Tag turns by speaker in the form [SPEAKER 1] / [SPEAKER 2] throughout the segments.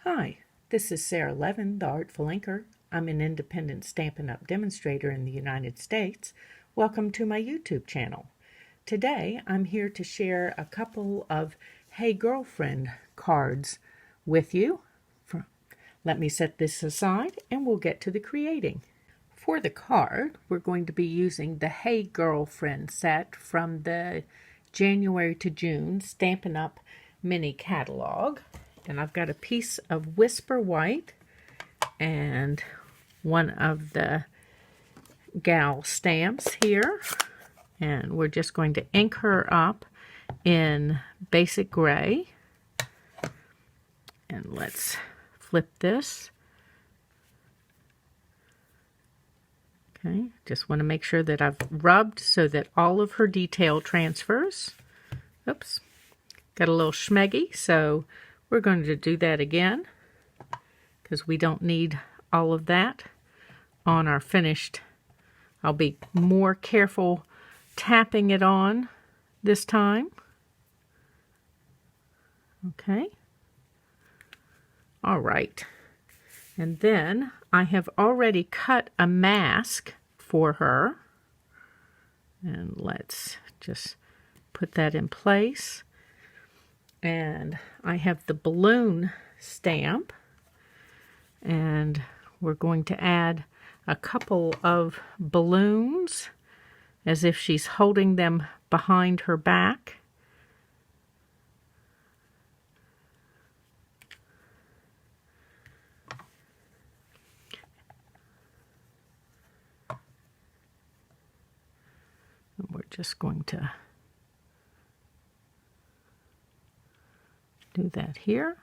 [SPEAKER 1] Hi, this is Sara Levin, the Artful Inker. I'm an independent Stampin' Up! Demonstrator in the United States. Welcome to my YouTube channel. Today I'm here to share a couple of Hey Girlfriend cards with you. Let me set this aside and we'll get to the creating. For the card, we're going to be using the Hey Girlfriend set from the January to June Stampin' Up! Mini catalog. And I've got a piece of Whisper White and one of the gal stamps here. And we're just going to ink her up in basic gray. And let's flip this. Okay, just want to make sure that I've rubbed so that all of her detail transfers. Oops, got a little schmeggy, so we're going to do that again because we don't need all of that on our finished. I'll be more careful tapping it on this time. Okay. All right. And then I have already cut a mask for her. And let's just put that in place. And I have the balloon stamp, and we're going to add a couple of balloons as if she's holding them behind her back. And we're just going to do that here.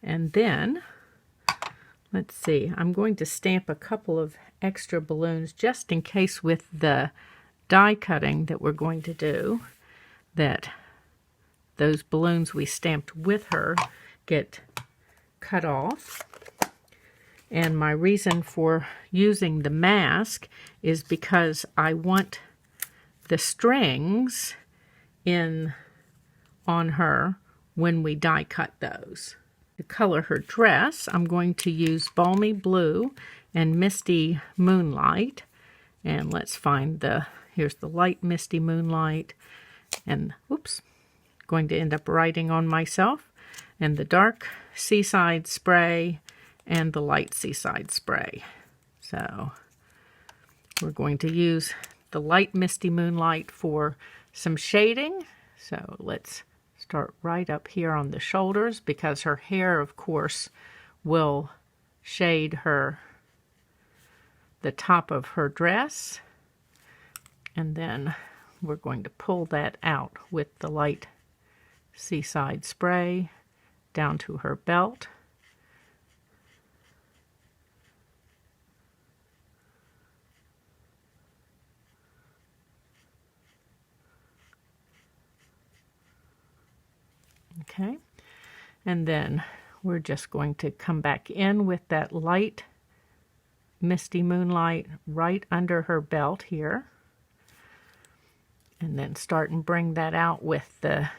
[SPEAKER 1] And then, let's see, I'm going to stamp a couple of extra balloons just in case with the die cutting that we're going to do, that those balloons we stamped with her get cut off. And my reason for using the mask is because I want the strings on her when we die cut those. To color her dress, I'm going to use Balmy Blue and Misty Moonlight. And let's find here's the light Misty Moonlight. And, oops, going to end up writing on myself. And the dark Seaside Spray and the light Seaside Spray. So we're going to use the light Misty Moonlight for some shading. So let's start right up here on the shoulders because her hair, of course, will shade the top of her dress. And then we're going to pull that out with the light Seaside Spray down to her belt. Okay, and then we're just going to come back in with that light Misty Moonlight right under her belt here. And then start and bring that out with the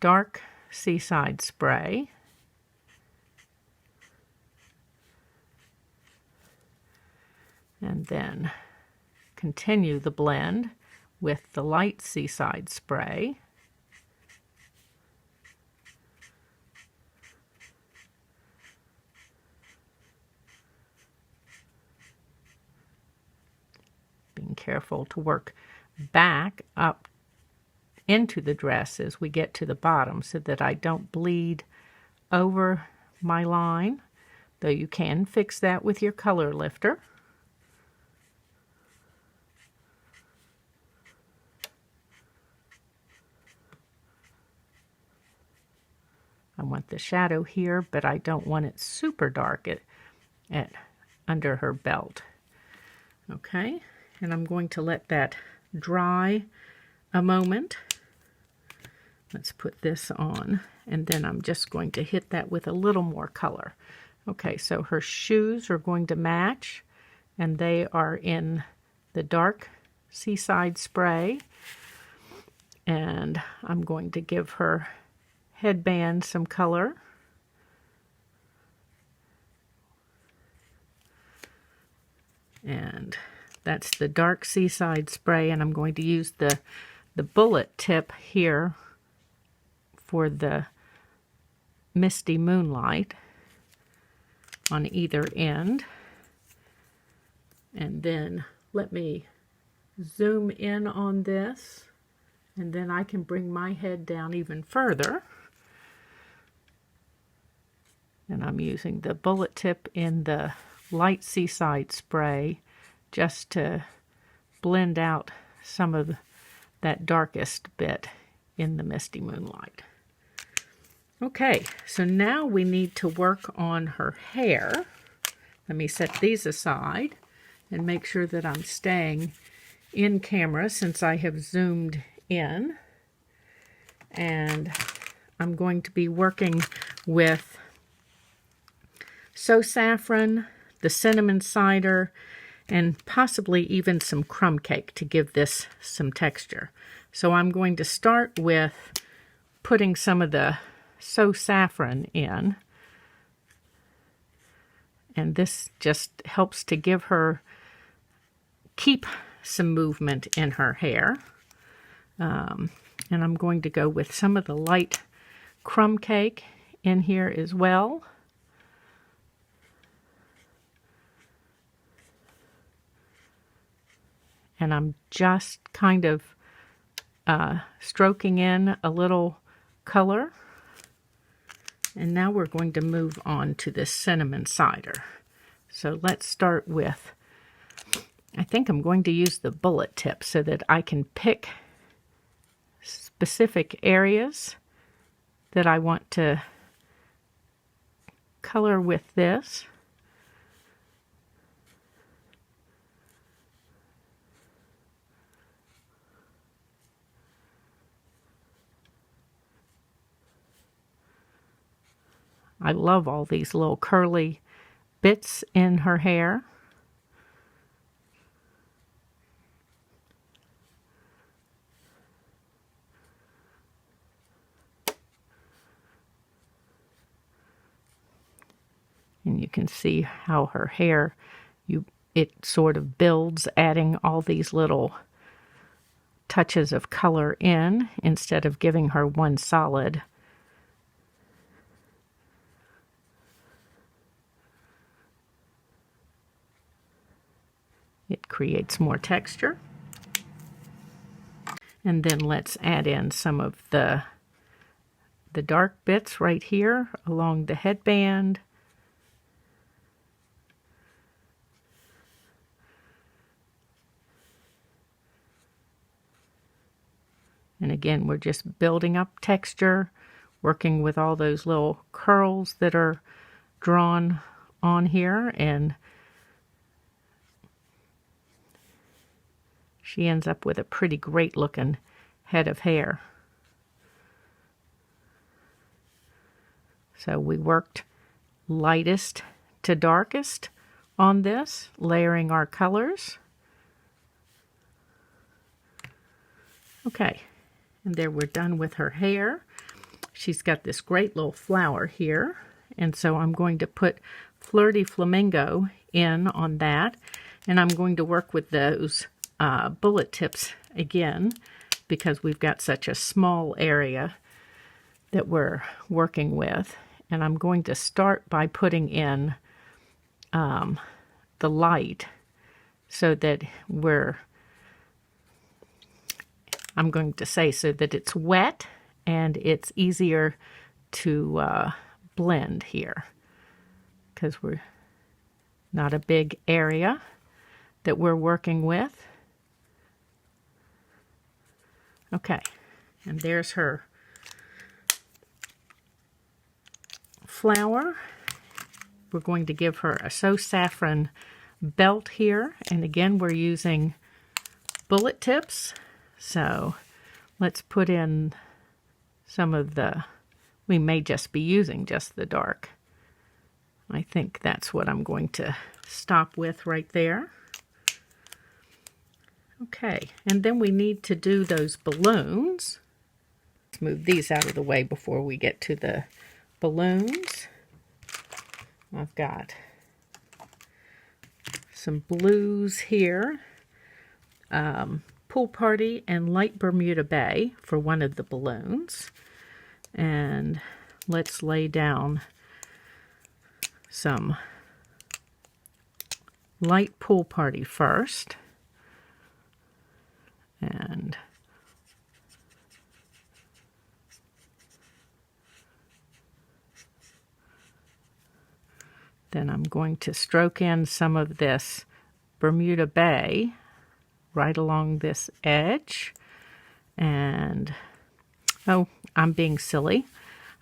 [SPEAKER 1] dark Seaside Spray. And then continue the blend with the light Seaside Spray. Being careful to work back up into the dress as we get to the bottom so that I don't bleed over my line, though you can fix that with your color lifter. I want the shadow here, but I don't want it super dark at under her belt. Okay. And I'm going to let that dry a moment. Let's put this on, and then I'm just going to hit that with a little more color. Okay, so her shoes are going to match, and they are in the dark Seaside Spray. And I'm going to give her headband some color. And that's the dark seaside spray, and I'm going to use the bullet tip here for the misty moonlight on either end. And then let me zoom in on this, and then I can bring my head down even further. And I'm using the bullet tip in the light seaside spray just to blend out some of that darkest bit in the misty moonlight. Okay, so now we need to work on her hair. Let me set these aside and make sure that I'm staying in camera since I have zoomed in. And I'm going to be working with So Saffron, the cinnamon cider, and possibly even some crumb cake to give this some texture. So I'm going to start with putting some of the So Saffron in. And this just helps to give her, keep some movement in her hair. And I'm going to go with some of the light crumb cake in here as well. And I'm just kind of stroking in a little color. And now we're going to move on to this cinnamon cider. So let's start with, I think I'm going to use the bullet tip so that I can pick specific areas that I want to color with this. I love all these little curly bits in her hair. And you can see how her hair, it sort of builds, adding all these little touches of color in instead of giving her one solid. It creates more texture. And then let's add in some of the dark bits right here along the headband. And again, we're just building up texture, working with all those little curls that are drawn on here, and she ends up with a pretty great looking head of hair. So we worked lightest to darkest on this, layering our colors. Okay, and there we're done with her hair. She's got this great little flower here, and so I'm going to put Flirty Flamingo in on that, and I'm going to work with those bullet tips again because we've got such a small area that we're working with. And I'm going to start by putting in the light so that I'm going to say so that it's wet and it's easier to blend here because we're not a big area that we're working with. Okay, and there's her flower. We're going to give her a So Saffron belt here, and again we're using bullet tips. So let's put in some of we may just be using just the dark. I think that's what I'm going to stop with right there. Okay, and then we need to do those balloons. Let's move these out of the way before we get to the balloons. I've got some blues here, Pool Party and Light Bermuda Bay for one of the balloons. And let's lay down some light Pool Party first. And then I'm going to stroke in some of this Bermuda Bay right along this edge. And, oh, I'm being silly.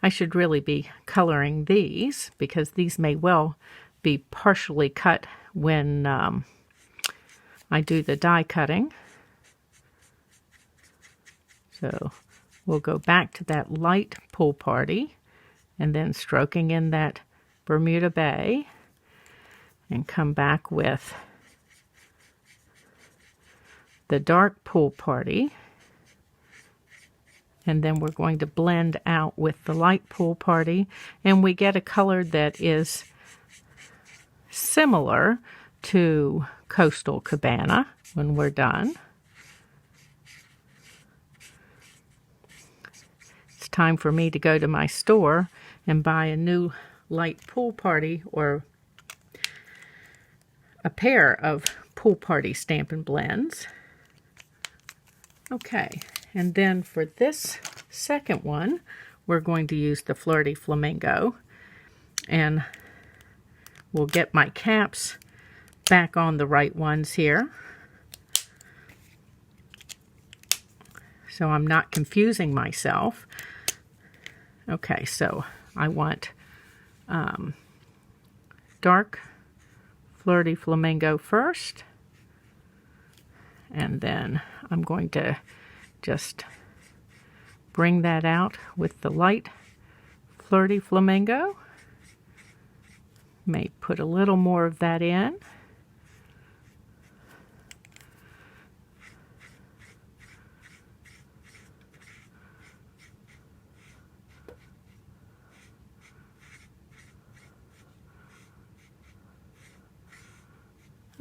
[SPEAKER 1] I should really be coloring these because these may well be partially cut when I do the die cutting. So we'll go back to that light Pool Party and then stroking in that Bermuda Bay and come back with the dark Pool Party, and then we're going to blend out with the light Pool Party, and we get a color that is similar to Coastal Cabana when we're done. It's time for me to go to my store and buy a new light Pool Party or a pair of Pool Party Stampin' Blends. Okay, and then for this second one, we're going to use the Flirty Flamingo, and we'll get my caps back on the right ones here, so I'm not confusing myself. Okay, so I want dark Flirty Flamingo first, and then I'm going to just bring that out with the light Flirty Flamingo. May put a little more of that in.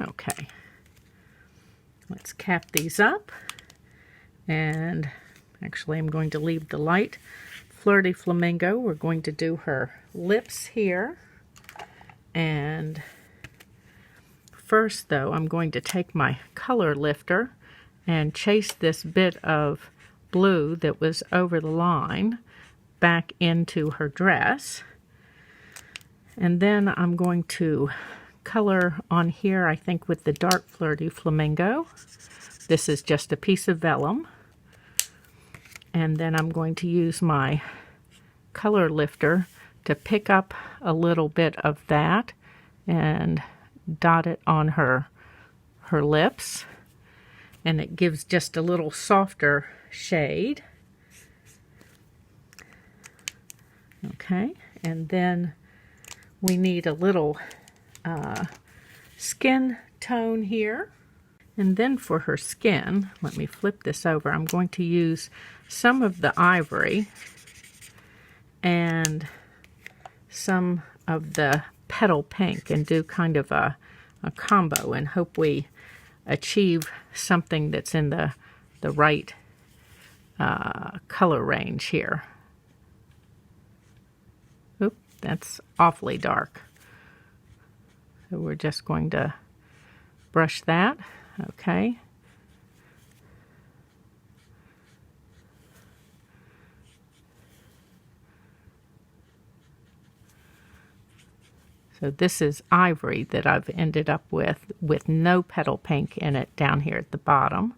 [SPEAKER 1] Okay, let's cap these up, and actually I'm going to leave the light Flirty Flamingo. We're going to do her lips here, and first though I'm going to take my color lifter and chase this bit of blue that was over the line back into her dress, and then I'm going to color on here, I think with the dark Flirty Flamingo. This is just a piece of vellum, and then I'm going to use my color lifter to pick up a little bit of that and dot it on her lips, and it gives just a little softer shade. Okay, and then we need a little skin tone here. And then for her skin, let me flip this over. I'm going to use some of the ivory and some of the petal pink and do kind of a combo and hope we achieve something that's in the right color range here. Oop, that's awfully dark. So we're just going to brush that, okay. So this is ivory that I've ended up with no petal pink in it down here at the bottom.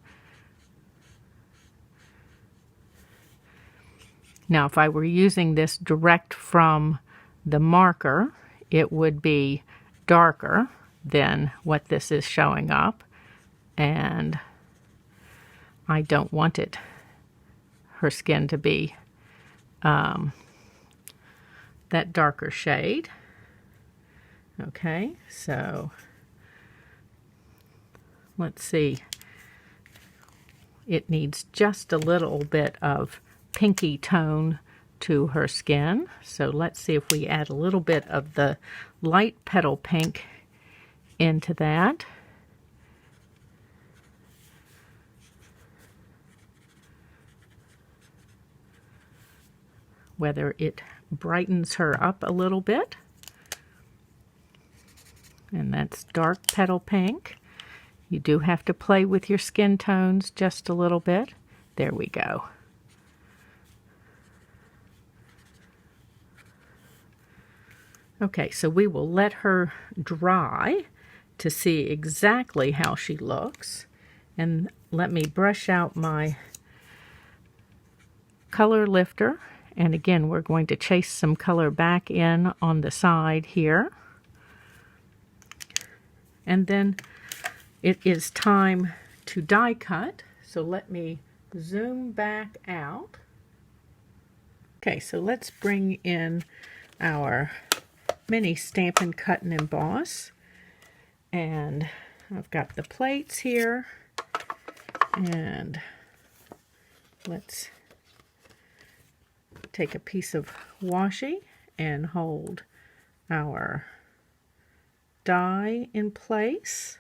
[SPEAKER 1] Now if I were using this direct from the marker, it would be darker than what this is showing up, and I don't want her skin to be that darker shade. Okay, so let's see. It needs just a little bit of pinky tone to her skin. So let's see if we add a little bit of the light petal pink into that. whether it brightens her up a little bit. And that's dark petal pink. You do have to play with your skin tones just a little bit. There we go. Okay, so we will let her dry to see exactly how she looks. And let me brush out my color lifter. And again, we're going to chase some color back in on the side here. And then it is time to die cut. So let me zoom back out. Okay, so let's bring in our mini Stampin' Cut and Emboss. And I've got the plates here. And let's take a piece of washi and hold our die in place.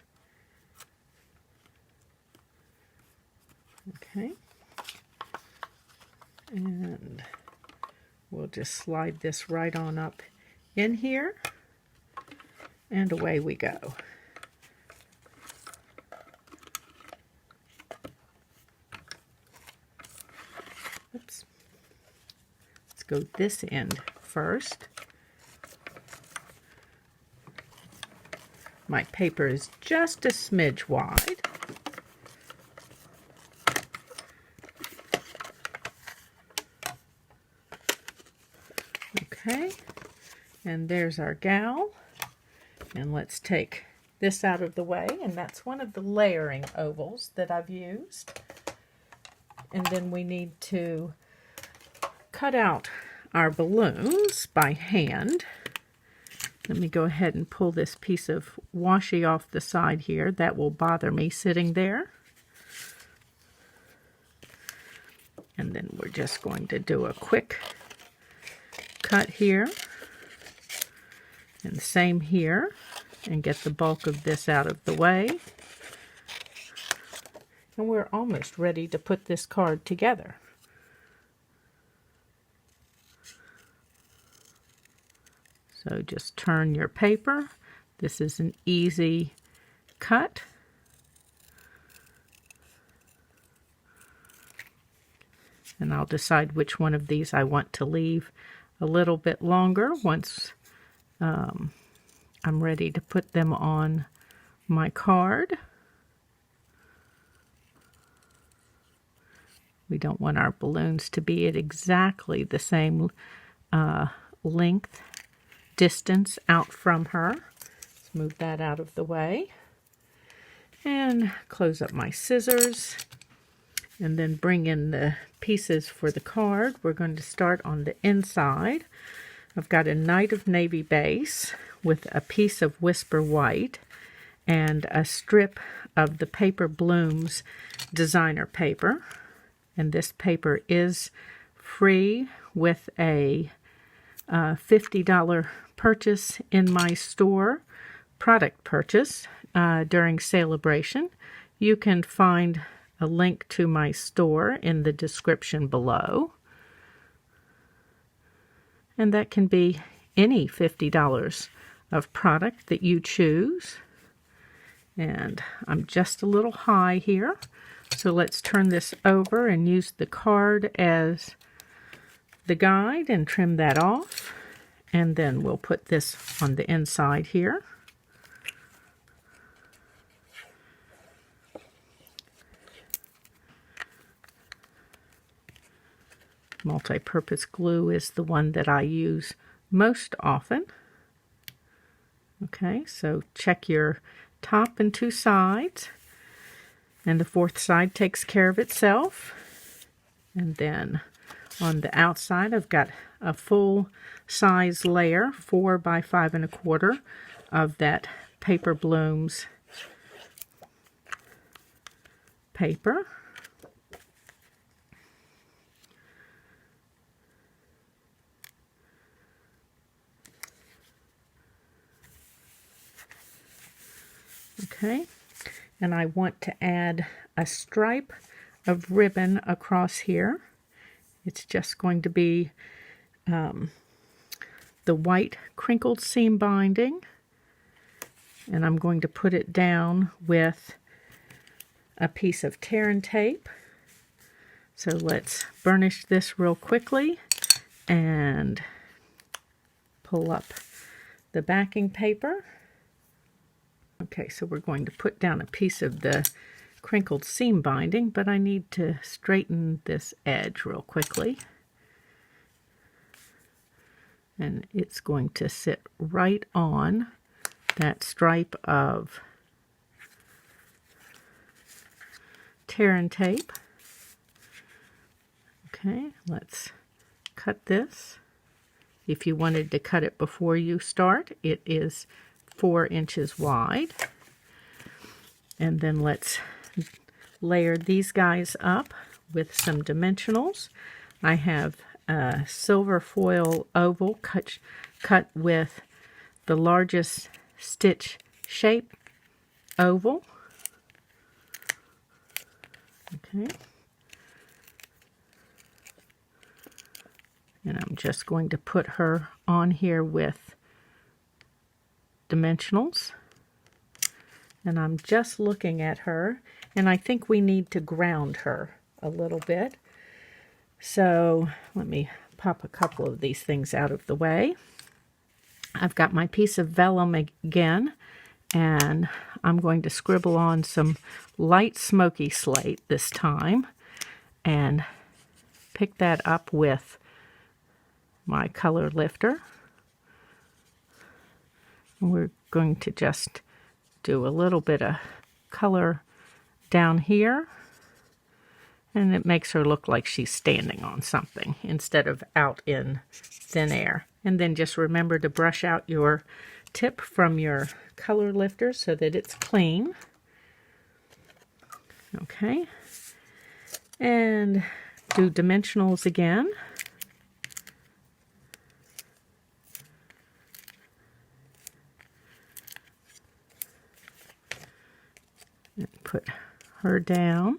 [SPEAKER 1] Okay. And we'll just slide this right on up in here. And away we go. Oops. Let's go this end first. My paper is just a smidge wide. Okay, and there's our gal. And let's take this out of the way, and that's one of the layering ovals that I've used. And then we need to cut out our balloons by hand. Let me go ahead and pull this piece of washi off the side here. That will bother me sitting there. And then we're just going to do a quick cut here. And same here. And get the bulk of this out of the way. And we're almost ready to put this card together. So just turn your paper. This is an easy cut. And I'll decide which one of these I want to leave a little bit longer once I'm ready to put them on my card. We don't want our balloons to be at exactly the same length, distance out from her. Let's move that out of the way. And close up my scissors. And then bring in the pieces for the card. We're going to start on the inside. I've got a Night of Navy base with a piece of Whisper White and a strip of the Paper Blooms designer paper. And this paper is free with a $50 purchase in my store, product purchase during Celebration. You can find a link to my store in the description below. And that can be any $50 of product that you choose. And I'm just a little high here. So let's turn this over and use the card as the guide and trim that off. And then we'll put this on the inside here. Multi-purpose glue is the one that I use most often. Okay, so check your top and two sides. And the fourth side takes care of itself. And then on the outside, I've got a full size layer, 4 by 5 1/4 of that Paper Blooms paper. Okay, and I want to add a stripe of ribbon across here. It's just going to be the white crinkled seam binding, and I'm going to put it down with a piece of tear and tape. So let's burnish this real quickly and pull up the backing paper. Okay, so we're going to put down a piece of the crinkled seam binding, but I need to straighten this edge real quickly. And it's going to sit right on that stripe of tear and tape. Okay, let's cut this. If you wanted to cut it before you start, it is 4 inches wide. And then let's layer these guys up with some dimensionals. I have a silver foil oval cut with the largest stitch shape oval. Okay. And I'm just going to put her on here with dimensionals. And I'm just looking at her, and I think we need to ground her a little bit. So let me pop a couple of these things out of the way. I've got my piece of vellum again, and I'm going to scribble on some light smoky slate this time and pick that up with my color lifter. And we're going to just do a little bit of color down here, and it makes her look like she's standing on something instead of out in thin air. And then just remember to brush out your tip from your color lifter so that it's clean. Okay, and do dimensionals again. And put her down.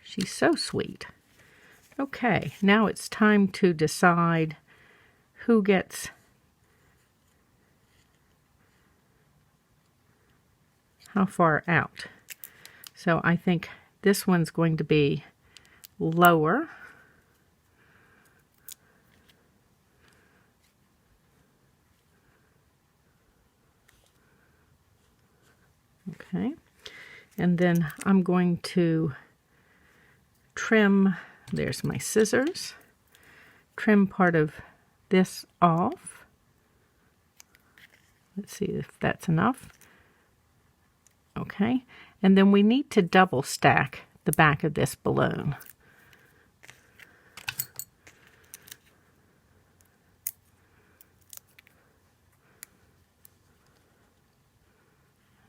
[SPEAKER 1] She's so sweet. Okay, now it's time to decide who gets how far out. So I think this one's going to be lower. Okay, and then I'm going to trim, there's my scissors, trim part of this off. Let's see if that's enough. Okay, and then we need to double stack the back of this balloon.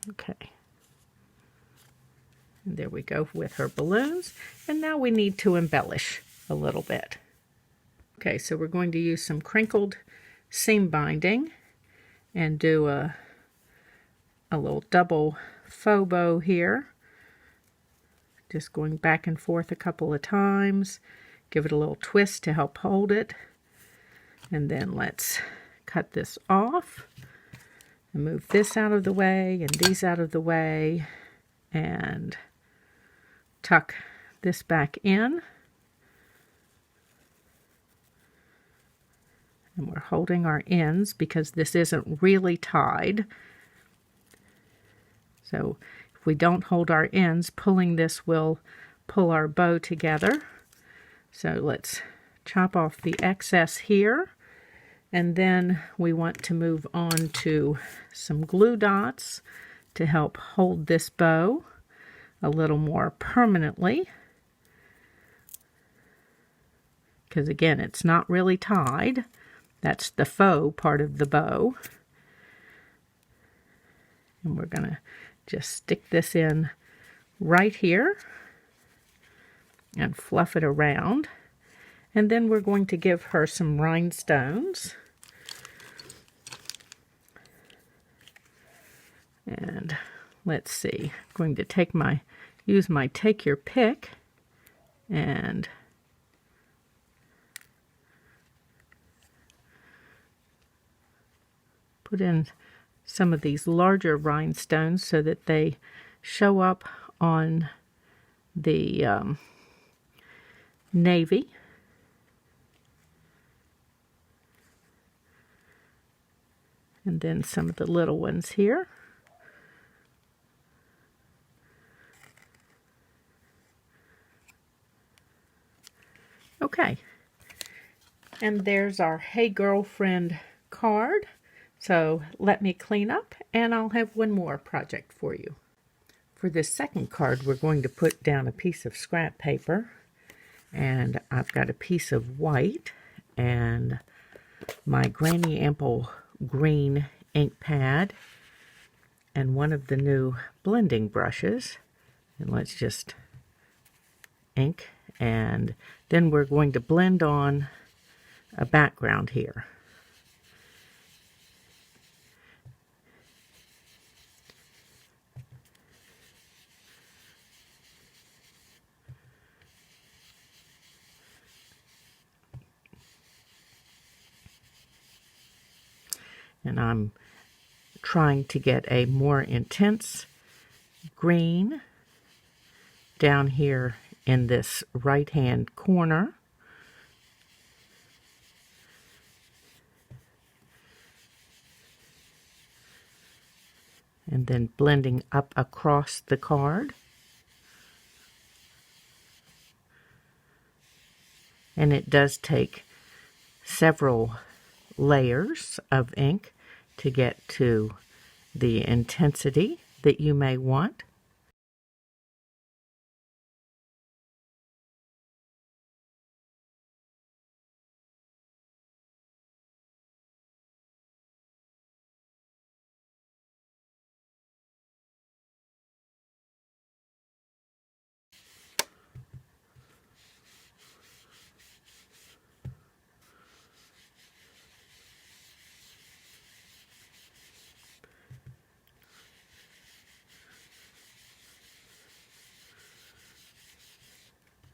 [SPEAKER 1] Okay. And there we go with her balloons. And now we need to embellish a little bit. Okay, so we're going to use some crinkled seam binding and do a little double faux bow here. Just going back and forth a couple of times. Give it a little twist to help hold it. And then let's cut this off. And move this out of the way and these out of the way. And tuck this back in. And we're holding our ends because this isn't really tied. So if we don't hold our ends, pulling this will pull our bow together. So let's chop off the excess here. And then we want to move on to some glue dots to help hold this bow a little more permanently. Because again, it's not really tied. That's the faux part of the bow. And we're going to just stick this in right here and fluff it around. And then we're going to give her some rhinestones. And let's see, I'm going to take my use my Take Your Pick and put in some of these larger rhinestones so that they show up on the navy. And then some of the little ones here. Okay. And there's our Hey Girlfriend card. So let me clean up and I'll have one more project for you. For this second card, we're going to put down a piece of scrap paper. And I've got a piece of white and my Granny Ample green ink pad and one of the new blending brushes. And let's just ink. And then we're going to blend on a background here. And I'm trying to get a more intense green down here in this right-hand corner. And then blending up across the card. And it does take several layers of ink to get to the intensity that you may want.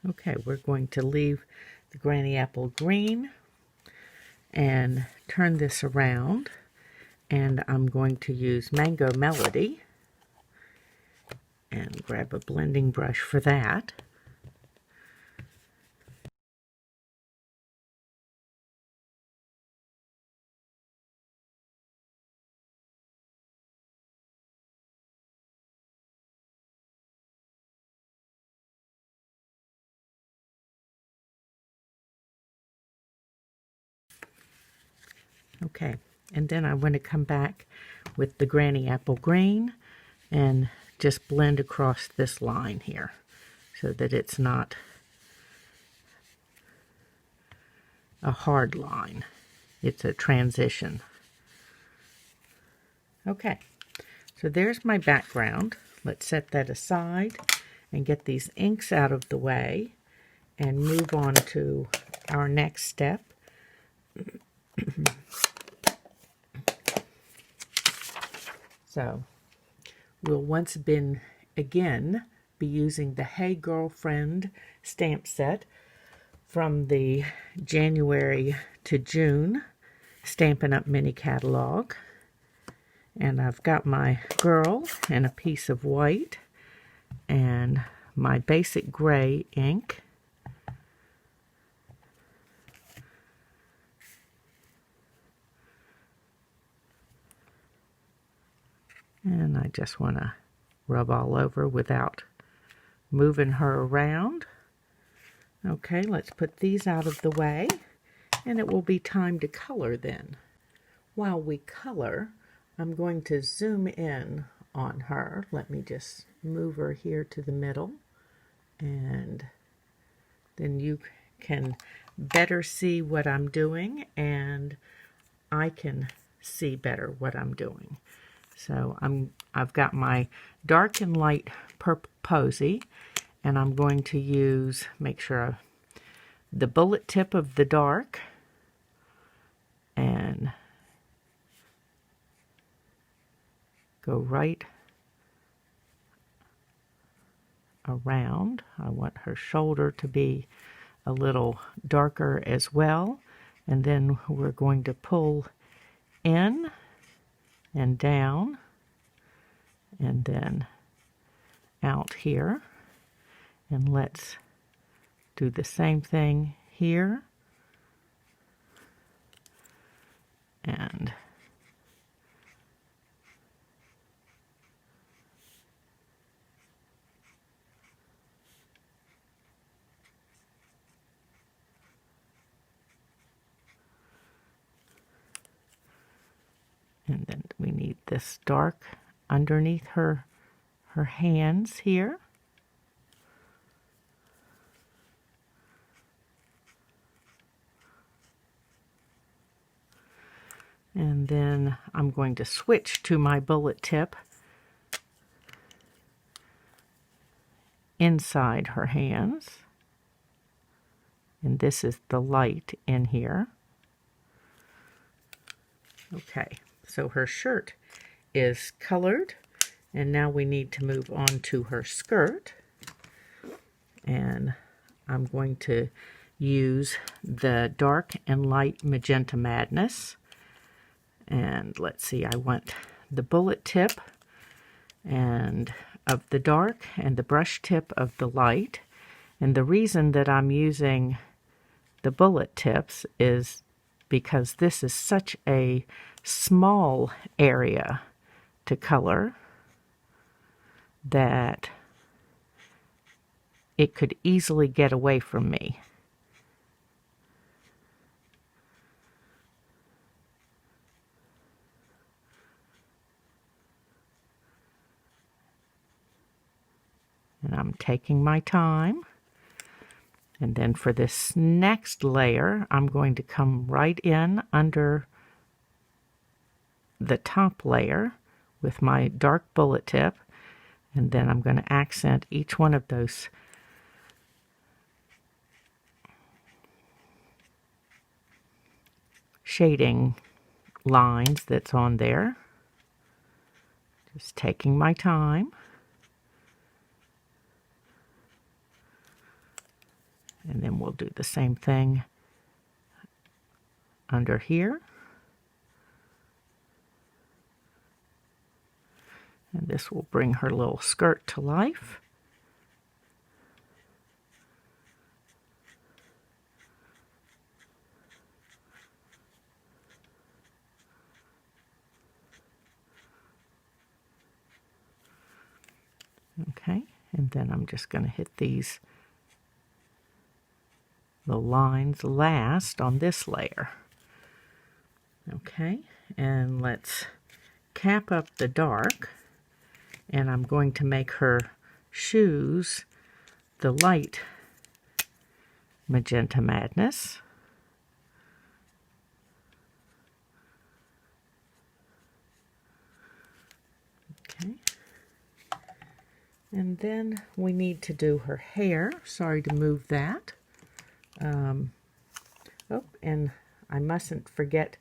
[SPEAKER 1] Okay, we're going to leave the Granny Apple green and turn this around, and I'm going to use Mango Melody and grab a blending brush for that. Okay, and then I want to come back with the Granny Apple green and just blend across this line here so that it's not a hard line. It's a transition. Okay, so there's my background. Let's set that aside and get these inks out of the way and move on to our next step. So we'll once again be using the Hey Girlfriend stamp set from the January to June Stampin' Up! Mini Catalog. And I've got my girl and a piece of white and my basic gray ink. And I just want to rub all over without moving her around. Okay, let's put these out of the way, and it will be time to color then. While we color, I'm going to zoom in on her. Let me just move her here to the middle, and then you can better see what I'm doing, and I can see better what I'm doing. So I've got my dark and light purple posy, and I'm going to use, make sure the bullet tip of the dark, and go right around. I want her shoulder to be a little darker as well. And then we're going to pull in and down and then out here. And let's do the same thing here. And then we need this dark underneath her hands here. And then I'm going to switch to my bullet tip inside her hands. And this is the light in here. Okay, so her shirt is colored, and now we need to move on to her skirt. And I'm going to use the dark and light Magenta Madness. And let's see, I want the bullet tip and of the dark and the brush tip of the light. And the reason that I'm using the bullet tips is because this is such a small area to color that it could easily get away from me. And I'm taking my time. And then for this next layer, I'm going to come right in under the top layer with my dark bullet tip. And then I'm going to accent each one of those shading lines that's on there. Just taking my time. And then we'll do the same thing under here. And this will bring her little skirt to life. Okay, and then I'm just going to hit these the lines last on this layer. Okay, and let's cap up the dark, and I'm going to make her shoes the light Magenta Madness. Okay, and then we need to do her hair. Sorry to move that. Oh, and I mustn't forget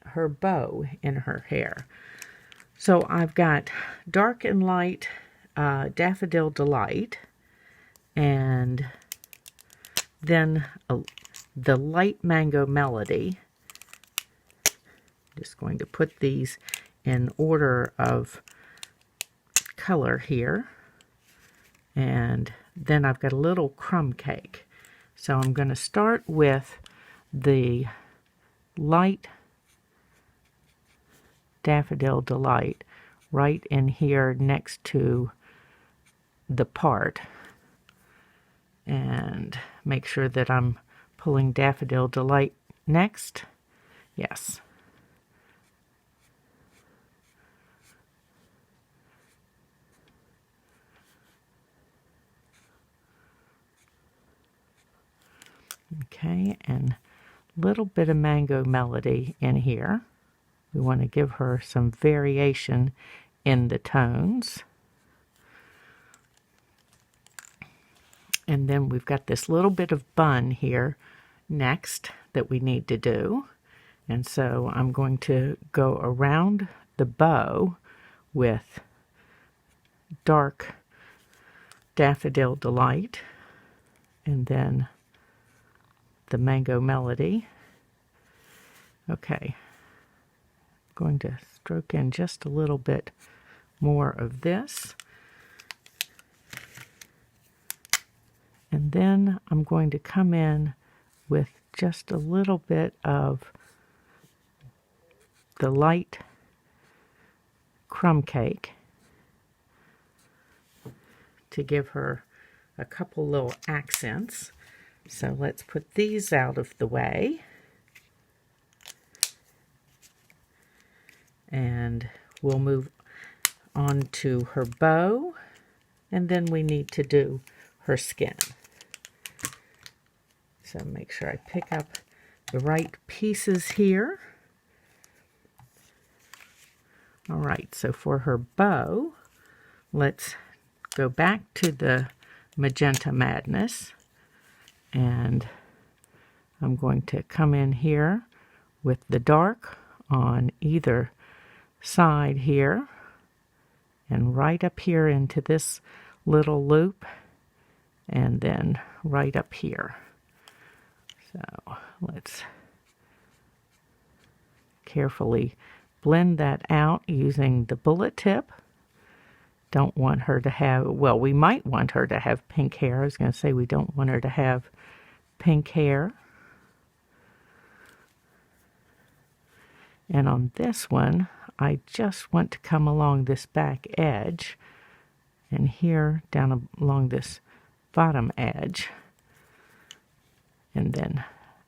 [SPEAKER 1] her bow in her hair. So I've got Dark and Light Daffodil Delight, and then the Light Mango Melody. Just going to put these in order of color here. And then I've got a little crumb cake. So I'm going to start with the light Daffodil Delight right in here next to the part, and make sure that I'm pulling Daffodil Delight next. Yes. Okay, and a little bit of Mango Melody in here. We want to give her some variation in the tones. And then we've got this little bit of bun here next that we need to do. And so I'm going to go around the bow with dark Daffodil Delight, and then the Mango Melody. Okay, I'm going to stroke in just a little bit more of this. And then I'm going to come in with just a little bit of the light crumb cake to give her a couple little accents. So let's put these out of the way. And we'll move on to her bow, and then we need to do her skin. So make sure I pick up the right pieces here. All right, so for her bow, let's go back to the Magenta Madness, and I'm going to come in here with the dark on either side here, and right up here into this little loop, and then right up here. So let's carefully blend that out using the bullet tip. Don't want her to have, well, we might want her to have pink hair. I was going to say we don't want her to have pink hair. And on this one, I just want to come along this back edge, and here down along this bottom edge, and then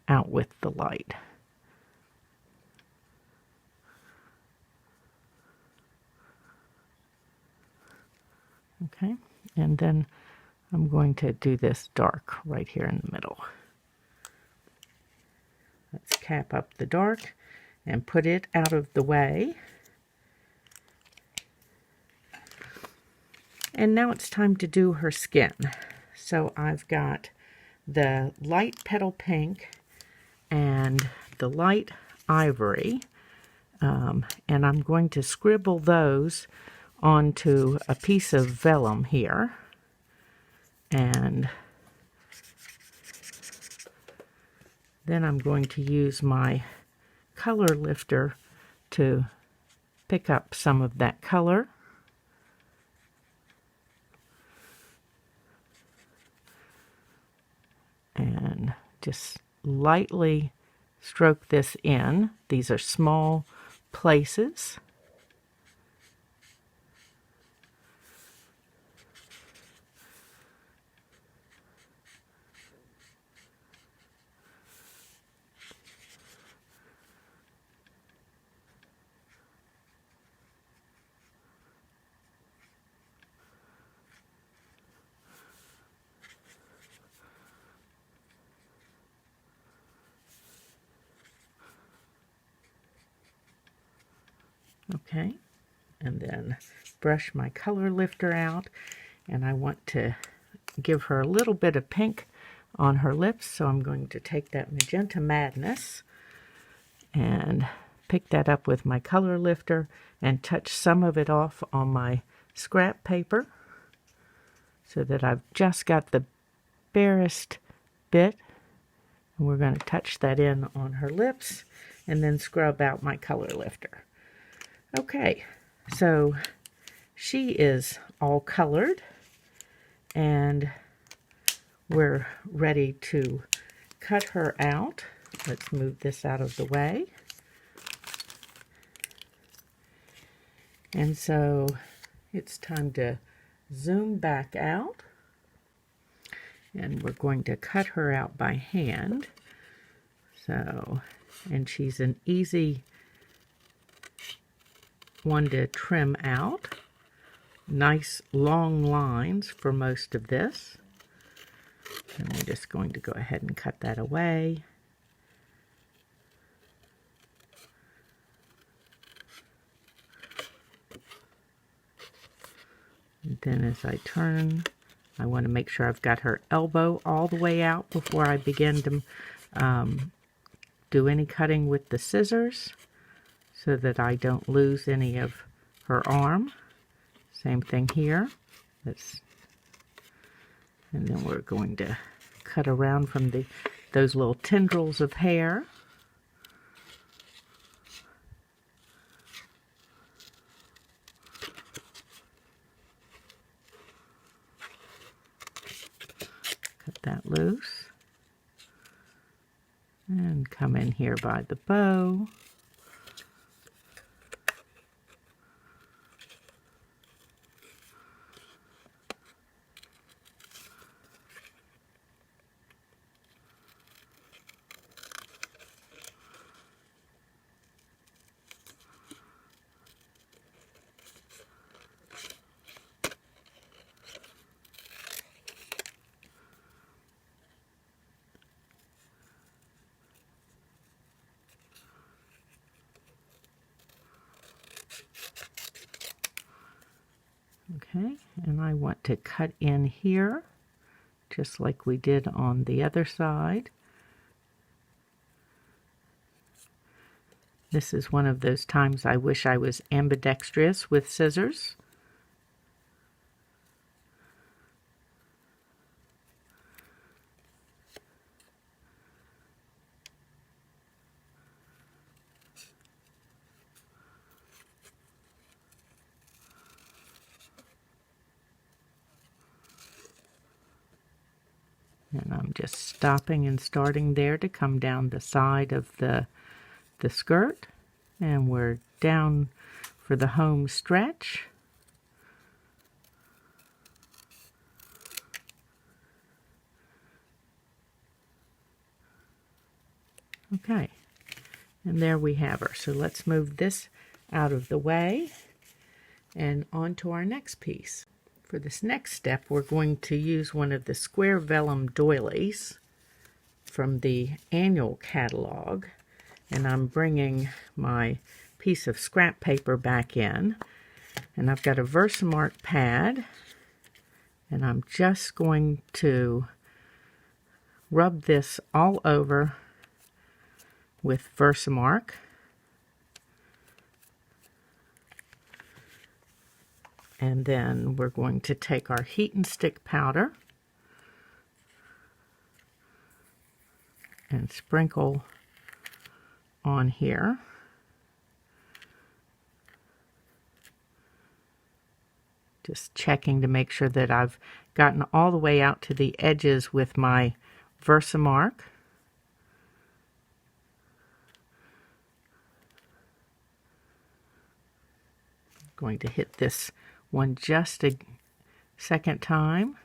[SPEAKER 1] out with the light. Okay, and then I'm going to do this dark right here in the middle. Let's cap up the dark and put it out of the way. And now it's time to do her skin. So I've got the light petal pink and the light ivory, and I'm going to scribble those onto a piece of vellum here, and then I'm going to use my color lifter to pick up some of that color. And just lightly stroke this in. These are small places. Okay, and then brush my color lifter out, and I want to give her a little bit of pink on her lips, so I'm going to take that Magenta Madness and pick that up with my color lifter and touch some of it off on my scrap paper so that I've just got the barest bit, and we're going to touch that in on her lips and then scrub out my color lifter. Okay, so she is all colored, and we're ready to cut her out. Let's move this out of the way. And so it's time to zoom back out, and we're going to cut her out by hand. So, and she's an easy one to trim out. Nice long lines for most of this. And we're just going to go ahead and cut that away. And then as I turn, I want to make sure I've got her elbow all the way out before I begin to do any cutting with the scissors, so that I don't lose any of her arm. Same thing here. Let's And then we're going to cut around from those little tendrils of hair. Cut that loose. And come in here by the bow. Okay, and I want to cut in here, just like we did on the other side. This is one of those times I wish I was ambidextrous with scissors. And I'm just stopping and starting there to come down the side of the skirt. And we're down for the home stretch. Okay, and there we have her. So let's move this out of the way and on to our next piece. For this next step, we're going to use one of the square vellum doilies from the annual catalog, and I'm bringing my piece of scrap paper back in, and I've got a Versamark pad, and I'm just going to rub this all over with Versamark. And then we're going to take our heat and stick powder and sprinkle on here. Just checking to make sure that I've gotten all the way out to the edges with my Versamark. Going to hit this one just a second time.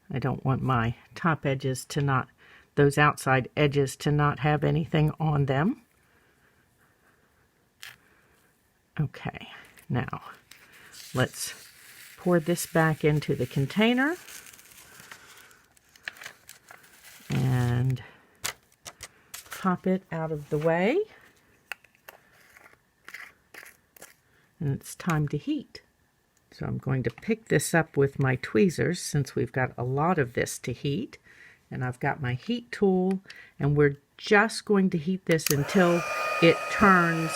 [SPEAKER 1] I don't want my top edges to not, those outside edges to not have anything on them. Okay, now let's pour this back into the container and pop it out of the way. And it's time to heat. So I'm going to pick this up with my tweezers since we've got a lot of this to heat. And I've got my heat tool, and we're just going to heat this until it turns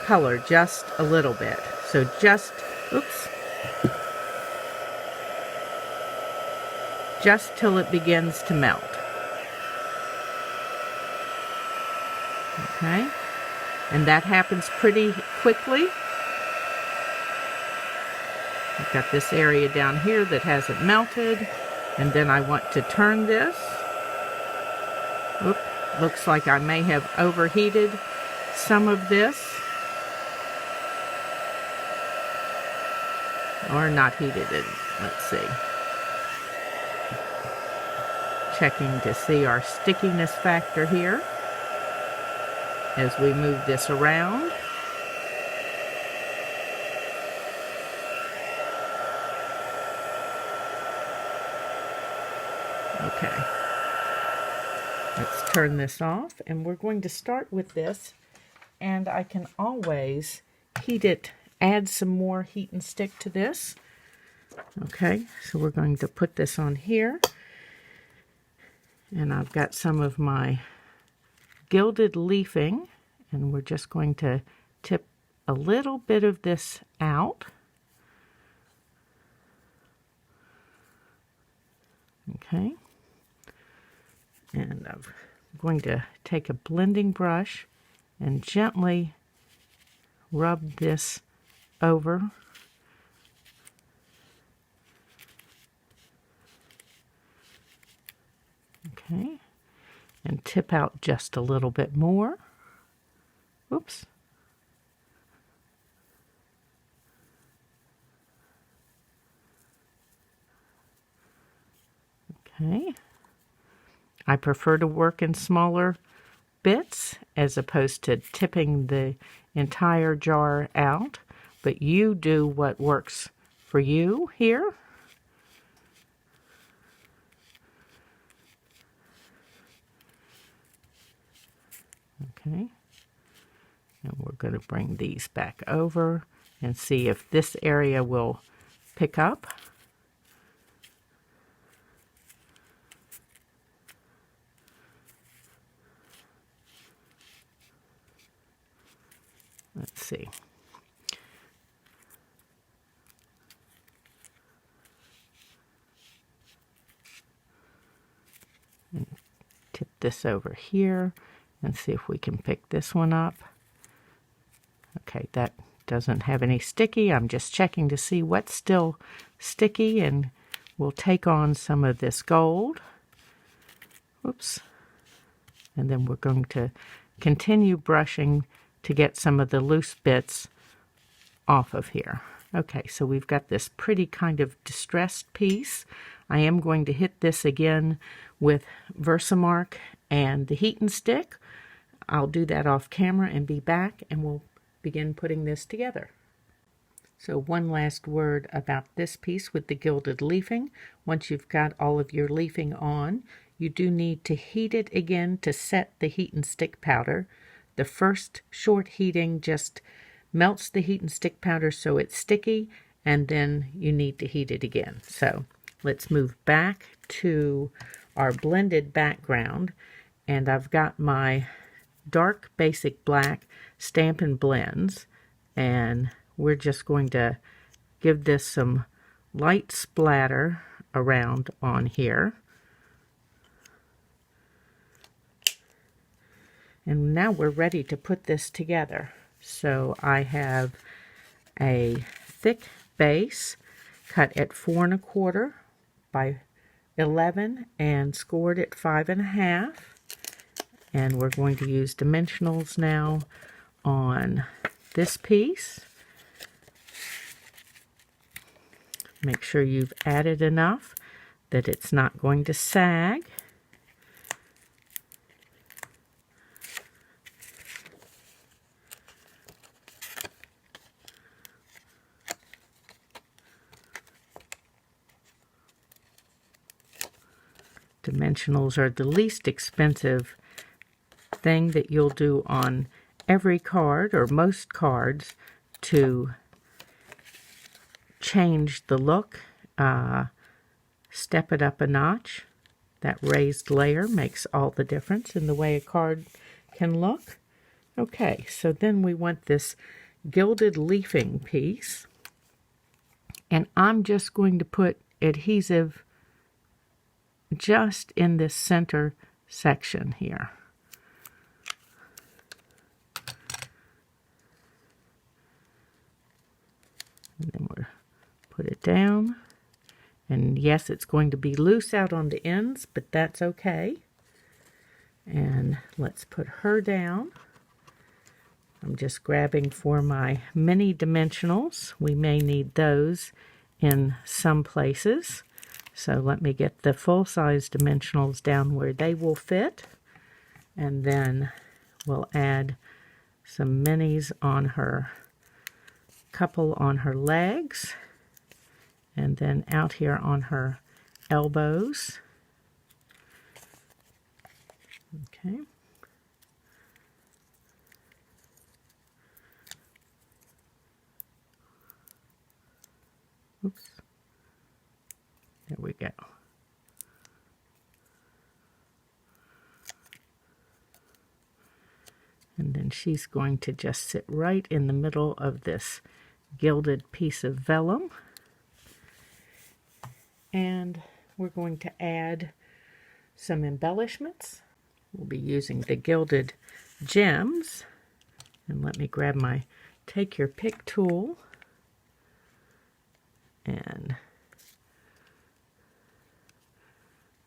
[SPEAKER 1] color just a little bit. So just, oops, just till it begins to melt. Okay. And that happens pretty quickly. I've got this area down here that hasn't melted, and then I want to turn this. Oop, looks like I may have overheated some of this. Or not heated it. Let's see. Checking to see our stickiness factor here as we move this around. Okay, let's turn this off, and we're going to start with this, and I can always heat it, add some more heat and stick to this. Okay, so we're going to put this on here, and I've got some of my Gilded Leafing, and we're just going to tip a little bit of this out. Okay. And I'm going to take a blending brush and gently rub this over. Okay. And tip out just a little bit more. Oops. Okay. I prefer to work in smaller bits as opposed to tipping the entire jar out, but you do what works for you here. Okay. And we're going to bring these back over and see if this area will pick up. Let's see. And tip this over here and see if we can pick this one up. Okay, that doesn't have any sticky. I'm just checking to see what's still sticky, and we'll take on some of this gold. Oops. And then we're going to continue brushing to get some of the loose bits off of here. Okay, so we've got this pretty kind of distressed piece. I am going to hit this again with Versamark and the heat and stick. I'll do that off camera and be back, and we'll begin putting this together. So one last word about this piece with the gilded leafing. Once you've got all of your leafing on, you do need to heat it again to set the heat and stick powder. The first short heating just melts the heat and stick powder so it's sticky, and then you need to heat it again. So let's move back to our blended background, and I've got my dark basic black Stampin' Blends, and we're just going to give this some light splatter around on here. And now we're ready to put this together. So I have a thick base cut at 4 1/4 by 11 and scored at 5 1/2. And we're going to use dimensionals now on this piece. Make sure you've added enough that it's not going to sag. Dimensionals are the least expensive thing that you'll do on every card or most cards to change the look, step it up a notch. That raised layer makes all the difference in the way a card can look. Okay, so then we want this gilded leafing piece, and I'm just going to put adhesive just in this center section here. And then we'll put it down. And yes, it's going to be loose out on the ends, but that's okay. And let's put her down. I'm just grabbing for my mini dimensionals. We may need those in some places. So let me get the full-size dimensionals down where they will fit. And then we'll add some minis on her, couple on her legs, and then out here on her elbows. Okay. Oops. There we go. And then she's going to just sit right in the middle of this gilded piece of vellum. And we're going to add some embellishments. We'll be using the Gilded Gems. And let me grab my Take Your Pick tool and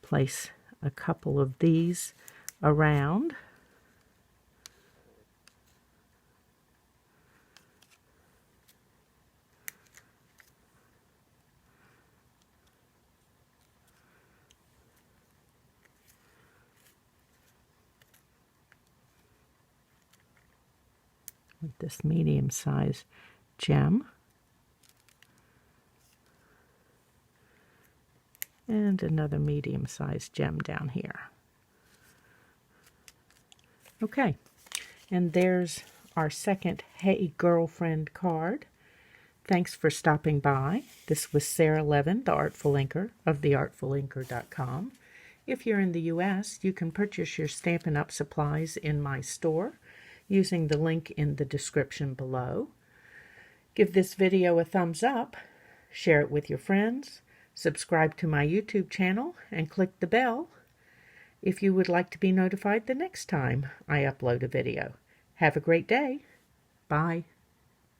[SPEAKER 1] place a couple of these around. With this medium-sized gem. And another medium-sized gem down here. Okay, and there's our second Hey Girlfriend card. Thanks for stopping by. This was Sara Levin, the Artful Inker of theartfulinker.com. If you're in the U.S., you can purchase your Stampin' Up! Supplies in my store using the link in the description below. Give this video a thumbs up, share it with your friends, subscribe to my YouTube channel, and click the bell if you would like to be notified the next time I upload a video. Have a great day. Bye.